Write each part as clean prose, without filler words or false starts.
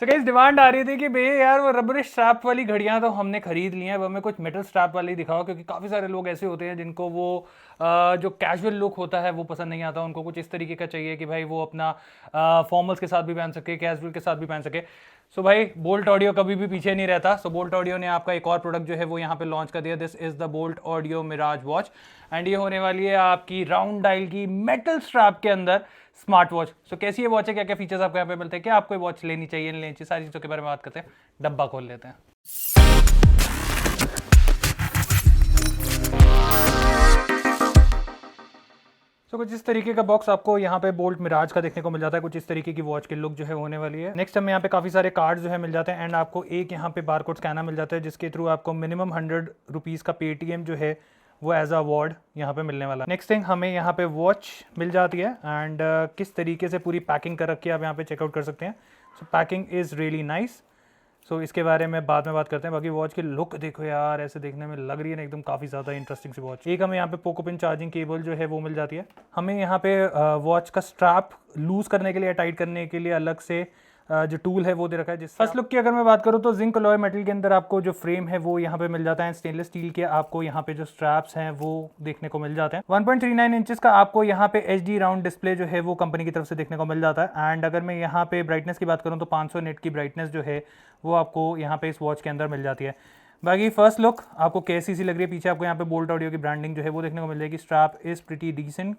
So guys demand आ रही थी कि भैया यार वो रबर स्ट्रैप वाली घड़ियां तो हमने खरीद ली हैं, अब हमें कुछ मेटल स्ट्रैप वाली दिखाओ, क्योंकि काफ़ी सारे लोग ऐसे होते हैं जिनको वो जो कैजुअल लुक होता है वो पसंद नहीं आता, उनको कुछ इस तरीके का चाहिए कि भाई वो अपना फॉर्मल्स के साथ भी पहन सके, कैजुअल के साथ भी पहन सके। सो भाई बोल्ट ऑडियो कभी भी पीछे नहीं रहता। सो बोल्ट ऑडियो ने आपका एक और प्रोडक्ट जो है वो यहाँ पे लॉन्च कर दिया। This is the Boult Audio Mirage watch and ये होने वाली है आपकी राउंड डायल की मेटल स्ट्रैप के अंदर स्मार्ट वॉच। सो कैसी ये वॉच है, क्या क्या फीचर्स आपको यहाँ पे मिलते हैं, क्या आपको वॉच लेनी चाहिए नहीं लेनी चाहिए, सारी चीज़ों के बारे में बात करते हैं। डब्बा खोल लेते हैं। तो कुछ इस तरीके का बॉक्स आपको यहाँ पे बोल्ट मिराज का देखने को मिल जाता है। कुछ इस तरीके की वॉच की लुक जो है होने वाली है। नेक्स्ट हमें यहाँ पे काफी सारे कार्ड जो है मिल जाते हैं एंड आपको एक यहाँ पे बारकोड स्कैनर मिल जाता है, जिसके थ्रू आपको मिनिमम 100 रुपीज़ का पेटीएम जो है वो एज अ अवार्ड यहाँ पे मिलने वाला है। नेक्स्ट थिंग हमें यहाँ पे वॉच मिल जाती है एंड किस तरीके से पूरी पैकिंग कर रखी है आप यहाँ पे चेकआउट कर सकते हैं। So packing is really nice. So इसके बारे में बाद में बात करते हैं। बाकी वॉच की लुक देखो यार, ऐसे देखने में लग रही है ना एकदम काफ़ी ज़्यादा इंटरेस्टिंग सी वॉच। एक हमें यहाँ पे पोको पिन चार्जिंग केबल जो है वो मिल जाती है। हमें यहाँ पे वॉच का स्ट्रैप लूज करने के लिए, टाइट करने के लिए अलग से जो टूल है वो दे रखा है। जिस फर्स्ट लुक की अगर मैं बात करूँ तो जिंक अलॉय मेटल के अंदर आपको जो फ्रेम है वो यहाँ पे मिल जाता है। स्टेनलेस स्टील के आपको यहाँ पे जो स्ट्रैप्स हैं वो देखने को मिल जाते हैं। 1.39 इंचेस का आपको यहाँ पे HD राउंड डिस्प्ले जो है वो कंपनी की तरफ से देखने को मिल जाता है। एंड अगर मैं यहाँ पे ब्राइटनेस की बात करूँ तो 500 निट की ब्राइटनेस जो है वो आपको यहाँ पे इस वॉच के अंदर मिल जाती है। बाकी फर्स्ट लुक आपको कैसी सी लग रही है, पीछे आपको यहाँ पे बोल्ट ऑडियो की ब्रांडिंग जो है वो देखने को मिल जाएगी। Strap is pretty decent,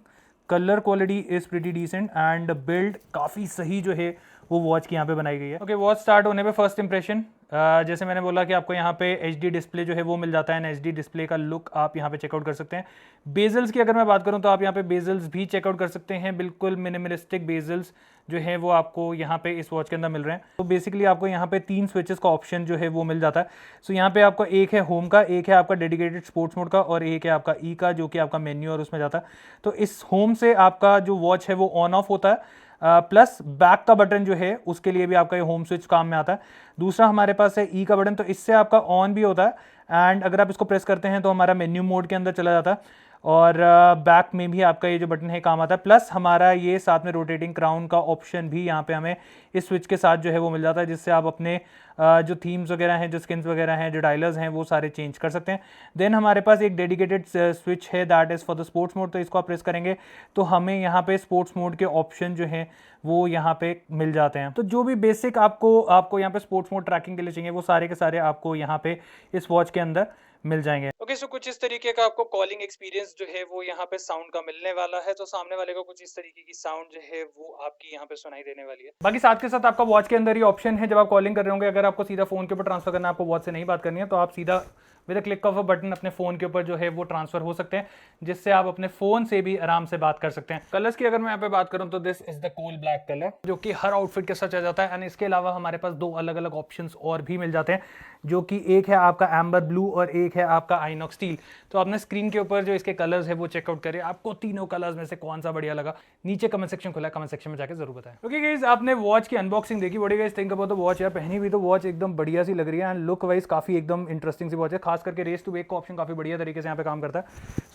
colour quality is pretty decent and build काफ़ी सही जो है वो वॉच की यहाँ पे बनाई गई है। ओके, वॉच स्टार्ट होने पे फर्स्ट इंप्रेशन जैसे मैंने बोला कि आपको यहाँ पे HD डिस्प्ले जो है वो मिल जाता है। HD डिस्प्ले का लुक आप यहाँ पे चेकआउट कर सकते हैं। बेजल्स की अगर मैं बात करूँ तो आप यहाँ पे बेजल्स भी चेकआउट कर सकते हैं। बिल्कुल मिनिमलिस्टिक बेजल्स जो है वो आपको यहाँ पे इस वॉच के अंदर मिल रहे हैं। तो बेसिकली आपको यहाँ पे 3 स्विचेस का ऑप्शन जो है वो मिल जाता है। सो यहाँ पे आपको एक है होम का, एक है आपका डेडिकेटेड स्पोर्ट्स मोड का और एक है आपका ई का, जो कि आपका मेन्यू और उसमें जाता है। तो इस होम से आपका जो वॉच है वो ऑन ऑफ होता है। प्लस बैक का बटन जो है उसके लिए भी आपका ये होम स्विच काम में आता है। दूसरा हमारे पास है ई का बटन, तो इससे आपका ऑन भी होता है एंड अगर आप इसको प्रेस करते हैं तो हमारा मेन्यू मोड के अंदर चला जाता है और बैक में भी आपका ये जो बटन है काम आता है। प्लस हमारा ये साथ में रोटेटिंग क्राउन का ऑप्शन भी यहाँ पे हमें इस स्विच के साथ जो है वो मिल जाता है, जिससे आप अपने जो थीम्स वगैरह हैं, जो स्किन्स वगैरह हैं, जो डायलर्स हैं वो सारे चेंज कर सकते हैं। देन हमारे पास एक डेडिकेटेड स्विच है that is for the sports mode, तो इसको आप प्रेस करेंगे तो हमें यहाँ पे स्पोर्ट्स मोड के ऑप्शन जो हैं वो यहाँ पे मिल जाते हैं। तो जो भी बेसिक आपको यहाँ पे स्पोर्ट्स मोड ट्रैकिंग के लिए चाहिए वो सारे के सारे आपको यहाँ पे इस वॉच के अंदर मिल जाएंगे। ओके, सो कुछ इस तरीके का आपको कॉलिंग एक्सपीरियंस जो है वो यहाँ पे साउंड का मिलने वाला है। तो सामने वाले को कुछ इस तरीके की साउंड जो है वो आपकी यहाँ पे सुनाई देने वाली है। बाकी साथ के साथ आपका वॉच के अंदर ही ऑप्शन है, जब आप कॉलिंग कर रहे होंगे, अगर आपको सीधा फोन के ऊपर ट्रांसफर करना है, आपको वॉच से नहीं बात करनी है, तो आप सीधा with click of a button अपने फोन के ऊपर जो है वो ट्रांसफर हो सकते हैं, जिससे आप अपने फोन से भी आराम से बात कर सकते हैं। कलर्स की अगर मैं यहाँ पे बात करूं तो this is the coal black colour, जो कि हर आउटफिट के साथ चल जाता है। एंड इसके अलावा हमारे पास 2 अलग अलग ऑप्शंस और भी मिल जाते हैं, जो कि एक है आपका एम्बर ब्लू और एक है आपका आइनॉक्स स्टील। तो आपने स्क्रीन के ऊपर जो इसके कलर्स है वो चेकआउट करें, आपको तीनों कलर्स में से कौन सा बढ़िया लगा, नीचे कमेंट सेक्शन खुला है, कमेंट सेक्शन में जाकर जरूर बताएं। ओके गाइस, आपने वॉच की अनबॉक्सिंग देखी, बड़ी guys think about the watch. यार पहनी भी तो वॉच एकदम बढ़िया सी लग रही है एंड लुक वाइज काफी एकदम इंटरेस्टिंग सी वॉच है। खास करके रेस टू वेक का ऑप्शन काफी बढ़िया तरीके से यहाँ पे काम करता है।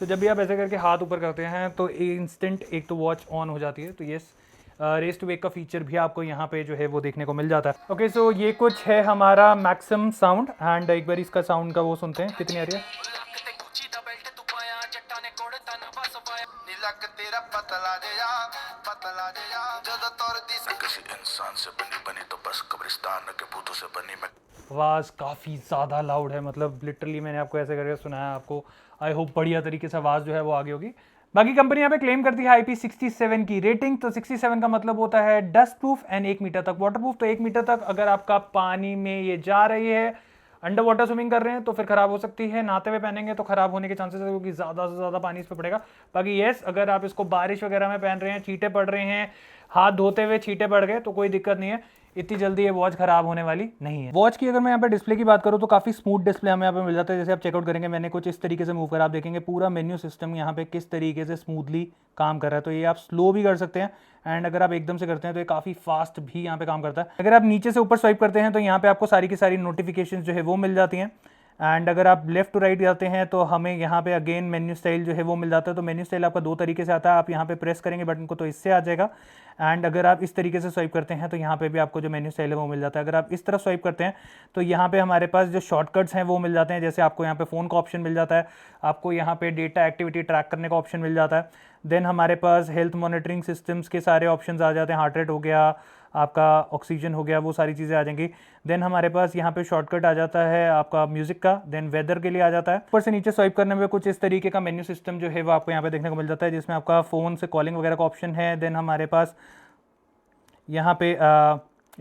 तो जब भी आप ऐसे करके हाथ ऊपर करते हैं तो इंस्टेंट एक तो वॉच ऑन हो जाती है। तो ये रेस टू वेक का फीचर भी आपको यहाँ पे जो है वो देखने को मिल जाता है। ओके, सो ये कुछ है हमारा मैक्सिमम साउंड एंड एक बार इसका साउंड का वो सुनते हैं कितनी आ रही है। आवाज काफी ज्यादा लाउड है, मतलब लिटरली मैंने आपको ऐसे करके सुनाया, आपको आई होप बढ़िया तरीके से आवाज जो है वो आगे होगी। बाकी कंपनी यहाँ पे क्लेम करती है IP67 की रेटिंग। तो 67 का मतलब होता है डस्ट प्रूफ एंड 1 मीटर तक वाटर प्रूफ। तो 1 मीटर तक अगर आपका पानी में ये जा रही है, अंडर वाटर स्विमिंग कर रहे हैं तो फिर खराब हो सकती है, नहाते हुए पहनेंगे तो खराब होने के चांसेस है, क्योंकि ज़्यादा से ज़्यादा पानी इस पर पड़ेगा। बाकी येस, अगर आप इसको बारिश वगैरह में पहन रहे हैं, छींटे पड़ रहे हैं, हाथ धोते हुए छींटे पड़ गए तो कोई दिक्कत नहीं है, इतनी जल्दी ये वॉच खराब होने वाली नहीं है। वॉच की अगर मैं यहाँ पे डिस्प्ले की बात करूँ तो काफ़ी स्मूथ डिस्प्ले हमें यहाँ पे मिल जाता है। जैसे आप चेकआउट करेंगे, मैंने कुछ इस तरीके से मूव करा, आप देखेंगे पूरा मेन्यू सिस्टम यहाँ पे किस तरीके से स्मूथली काम कर रहा है। तो ये आप स्लो भी कर सकते हैं एंड अगर आप एकदम से करते हैं तो ये काफ़ी फास्ट भी यहाँ पे काम करता है। अगर आप नीचे से ऊपर स्वाइप करते हैं तो यहाँ पे आपको सारी की सारी नोटिफिकेशन जो है वो मिल जाती हैं एंड अगर आप लेफ्ट टू राइट जाते हैं तो हमें यहाँ पे अगेन मेन्यू स्टाइल जो है वो मिल जाता है। तो मेन्यू स्टाइल आपका दो तरीके से आता है, आप यहाँ पे प्रेस करेंगे बटन को तो इससे आ जाएगा, एंड अगर आप इस तरीके से स्वाइप करते हैं तो यहाँ पे भी आपको जो मेन्यू स्टाइल है वो मिल जाता है। अगर आप इस तरफ स्वाइप करते हैं तो यहाँ पे हमारे पास जो शॉर्टकट्स हैं वो मिल जाते हैं, जैसे आपको यहाँ पे फ़ोन का ऑप्शन मिल जाता है, आपको यहाँ पे डेटा एक्टिविटी ट्रैक करने का ऑप्शन मिल जाता है। देन हमारे पास हेल्थ मॉनिटरिंग सिस्टम्स के सारे ऑप्शन आ जाते हैं, हार्ट रेट हो गया, आपका ऑक्सीजन हो गया, वो सारी चीज़ें आ जाएंगी। देन हमारे पास यहाँ पे शॉर्टकट आ जाता है आपका म्यूजिक का, देन वेदर के लिए आ जाता है। ऊपर से नीचे स्वाइप करने में कुछ इस तरीके का मेन्यू सिस्टम जो है वो आपको यहाँ पे देखने को मिल जाता है, जिसमें आपका फ़ोन से कॉलिंग वगैरह का ऑप्शन है। देन हमारे पास यहाँ पे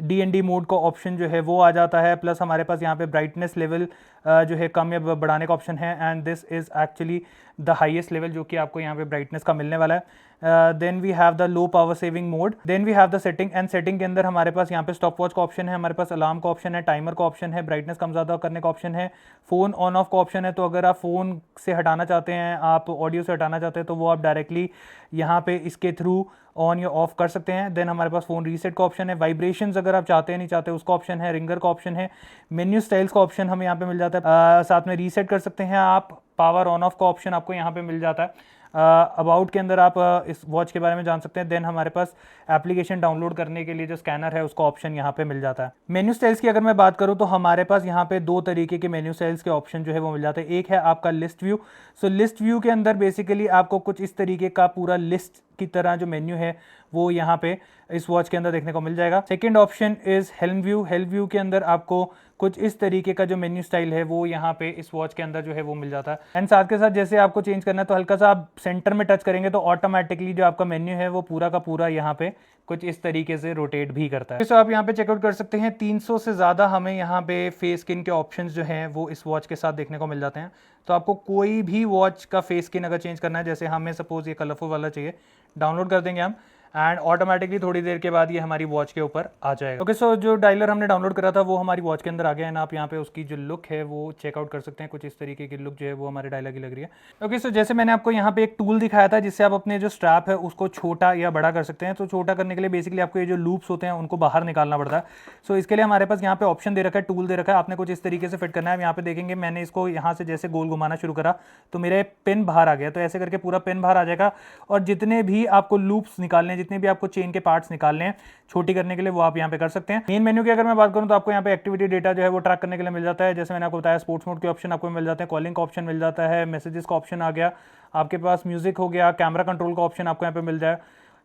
DND मोड का ऑप्शन जो है वो आ जाता है, प्लस हमारे पास यहाँ पे ब्राइटनेस लेवल जो है कम या बढ़ाने का ऑप्शन है, and this is actually the highest level जो कि आपको यहाँ पे ब्राइटनेस का मिलने वाला है। Then we have the low power saving mode, then we have the setting, and setting के अंदर हमारे पास यहाँ पे स्टॉप वॉच का ऑप्शन है, हमारे पास अलार्म का ऑप्शन है, टाइमर का ऑप्शन है, ब्राइटनेस कम ज़्यादा करने का ऑप्शन है, फ़ोन ऑन ऑफ का ऑप्शन है। तो अगर आप फ़ोन से हटाना चाहते हैं, आप ऑडियो से हटाना चाहते हैं तो वो आप डायरेक्टली यहाँ पे इसके थ्रू ऑन या ऑफ कर सकते हैं। देन हमारे पास फ़ोन रीसेट का ऑप्शन है, वाइब्रेशंस अगर आप चाहते हैं नहीं चाहते उसका ऑप्शन है, रिंगर का ऑप्शन है, मेन्यू स्टाइल्स का ऑप्शन हमें यहाँ पे मिल जाता है, साथ में रीसेट कर सकते हैं आप, पावर ऑन ऑफ का ऑप्शन आपको यहाँ पे मिल जाता है। अबाउट के अंदर आप इस वॉच के बारे में जान सकते हैं। देन हमारे पास एप्लीकेशन डाउनलोड करने के लिए जो स्कैनर है उसका ऑप्शन यहाँ पे मिल जाता है। मेन्यू स्टाइल्स की अगर मैं बात करूँ तो हमारे पास यहाँ पे दो तरीके के मेन्यू स्टाइल्स के ऑप्शन जो है वो मिल जाते हैं। एक है आपका लिस्ट व्यू। सो लिस्ट व्यू के अंदर बेसिकली आपको कुछ इस तरीके का पूरा लिस्ट की तरह जो मेन्यू है वो यहाँ पे इस वॉच के अंदर देखने को मिल जाएगा। Second option is helm view. Helm view के अंदर आपको कुछ इस तरीके का जो मेन्यू स्टाइल है वो यहाँ पे इस वॉच के अंदर जो है वो मिल जाता है। एंड साथ के साथ जैसे आपको चेंज करना है तो हल्का सा आप सेंटर में टच करेंगे तो ऑटोमेटिकली जो आपका मेन्यू है वो पूरा का पूरा यहाँ पे कुछ इस तरीके से रोटेट भी करता है। तो आप यहाँ पे चेकआउट कर सकते हैं 300 से ज़्यादा हमें यहाँ पे फेस स्किन के ऑप्शंस जो हैं वो इस वॉच के साथ देखने को मिल जाते हैं। तो आपको कोई भी वॉच का फेस स्किन अगर चेंज करना है, जैसे हमें सपोज ये कलरफुल वाला चाहिए, डाउनलोड कर देंगे हम एंड ऑटोमेटिकली थोड़ी देर के बाद ये हमारी वॉच के ऊपर आ जाएगा। ओके, सो जो डायलर हमने डाउनलोड करा था वो हमारी वॉच के अंदर आ गया है। आप यहाँ पे उसकी जो लुक है वो चेकआउट कर सकते हैं, कुछ इस तरीके की लुक जो है वो हमारे डायलर की लग रही है। ओके, सो जैसे मैंने आपको यहाँ पे एक टूल दिखाया था जिससे आप अपने जो स्ट्रैप है उसको छोटा या बड़ा कर सकते हैं। तो छोटा करने के लिए बेसिकली आपको ये जो लूप्स होते हैं उनको बाहर निकालना पड़ता है। सो इसके लिए हमारे पास यहाँ पे ऑप्शन दे रखा है, टूल दे रखा है, आपने कुछ इस तरीके से फिट करना है। यहाँ पे देखेंगे मैंने इसको यहाँ से जैसे गोल घुमाना शुरू करा तो मेरे पिन बाहर आ गया। तो ऐसे करके पूरा पिन बाहर आ जाएगा, और जितने भी आपको लूप्स निकालने, जितने भी आपको चेन के पार्ट्स निकालने हैं छोटी करने के लिए वो आप यहाँ पे कर सकते हैं। मेन मेन्यू की अगर मैं बात करूँ तो आपको यहाँ पे एक्टिविटी डेटा जो है वो ट्रैक करने के लिए मिल जाता है। जैसे मैंने आपको बताया स्पोर्ट्स मोड के ऑप्शन आपको मिल जाते हैं, कॉलिंग का ऑप्शन मिल जाता है, मैसेजेस का ऑप्शन आ गया, आपके पास म्यूजिक हो गया, कैमरा कंट्रोल का ऑप्शन आपको यहाँ पे मिल जाए।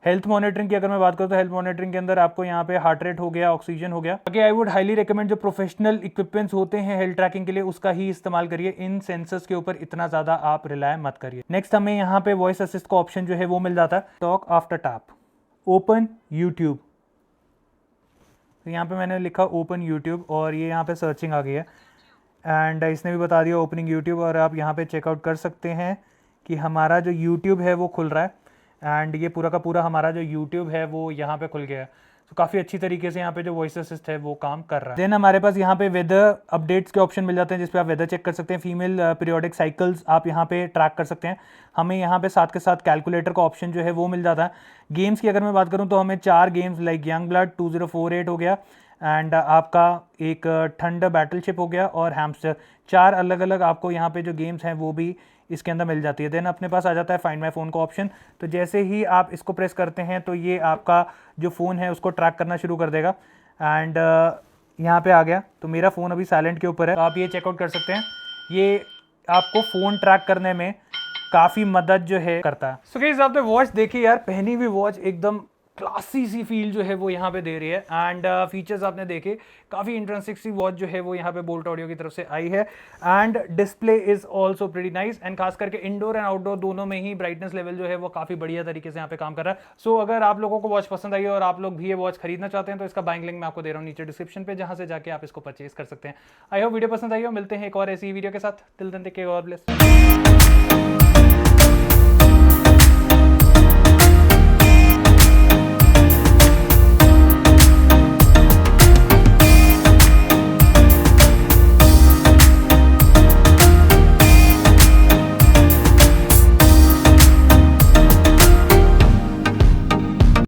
हेल्थ मॉनिटरिंग की अगर मैं बात करूँ तो हेल्थ मॉनिटरिंग के अंदर आपको यहाँ पे हार्ट रेट हो गया, ऑक्सीजन हो गया। बाकी आई वुड हाईली रिकमेंड जो प्रोफेशनल इक्विपमेंट्स होते हैं हेल्थ ट्रैकिंग के लिए उसका ही इस्तेमाल करिए, इन सेंसर्स के ऊपर इतना ज्यादा आप रिलाय मत करिए। नेक्स्ट हमें यहाँ पे वॉइस असिस्ट का ऑप्शन जो है वो मिल जाता है। Talk after tap, open YouTube. तो यहाँ पे मैंने लिखा ओपन यूट्यूब और ये यहाँ पे सर्चिंग आ गई है, एंड इसने भी बता दिया ओपनिंग यूट्यूब, और आप यहाँ पे चेकआउट कर सकते हैं कि हमारा जो यूट्यूब है वो खुल रहा है, एंड ये पूरा का पूरा हमारा जो यूट्यूब है वो यहाँ पे खुल गया है। तो काफ़ी अच्छी तरीके से यहाँ पे जो वॉइस असिस्ट है वो काम कर रहा है। देन हमारे पास यहाँ पे वेदर अपडेट्स के ऑप्शन मिल जाते हैं जिसपे आप वेदर चेक कर सकते हैं। फीमेल पीरियोडिक साइकिल्स आप यहाँ पे ट्रैक कर सकते हैं। हमें यहाँ पे साथ के साथ कैलकुलेटर का ऑप्शन जो है वो मिल जाता है। गेम्स की अगर मैं बात करूँ तो हमें 4 गेम्स लाइक यंग ब्लड 2048 हो गया, एंड आपका एक थंडर बैटलशिप हो गया, और हैमस्टर, 4 अलग अलग आपको यहाँ पे जो गेम्स हैं वो भी इसके अंदर मिल जाती है। देन अपने पास आ जाता है फाइंड माय फ़ोन का ऑप्शन। तो जैसे ही आप इसको प्रेस करते हैं तो ये आपका जो फ़ोन है उसको ट्रैक करना शुरू कर देगा, एंड यहाँ पे आ गया। तो मेरा फ़ोन अभी साइलेंट के ऊपर है, तो आप ये चेकआउट कर सकते हैं। ये आपको फ़ोन ट्रैक करने में काफ़ी मदद जो है करता है। सो गाइस आपने वॉच देखी यार, पहनी हुई वॉच एकदम क्लासी सी फील जो है वो यहाँ पे दे रही है, एंड फीचर्स आपने देखे, काफ़ी इंटरेस्टिंग सी वॉच जो है वो यहाँ पे बोल्ट ऑडियो की तरफ से आई है, and display is also pretty nice, and खास करके इंडोर एंड आउटडोर दोनों में ही ब्राइटनेस लेवल जो है वो काफ़ी बढ़िया तरीके से यहाँ पे काम कर रहा है। सो अगर आप लोगों को वॉच पसंद आई है और आप लोग भी ये वॉच खरीदना चाहते हैं तो इसका बाइंग लिंक मैं आपको दे रहा हूँ नीचे डिस्क्रिप्शन पे, जहाँ से जाके आप इसको परचेज कर सकते हैं। आई होप वीडियो पसंद आई हो, मिलते हैं एक और ऐसी वीडियो के साथ। Till then take care, God bless.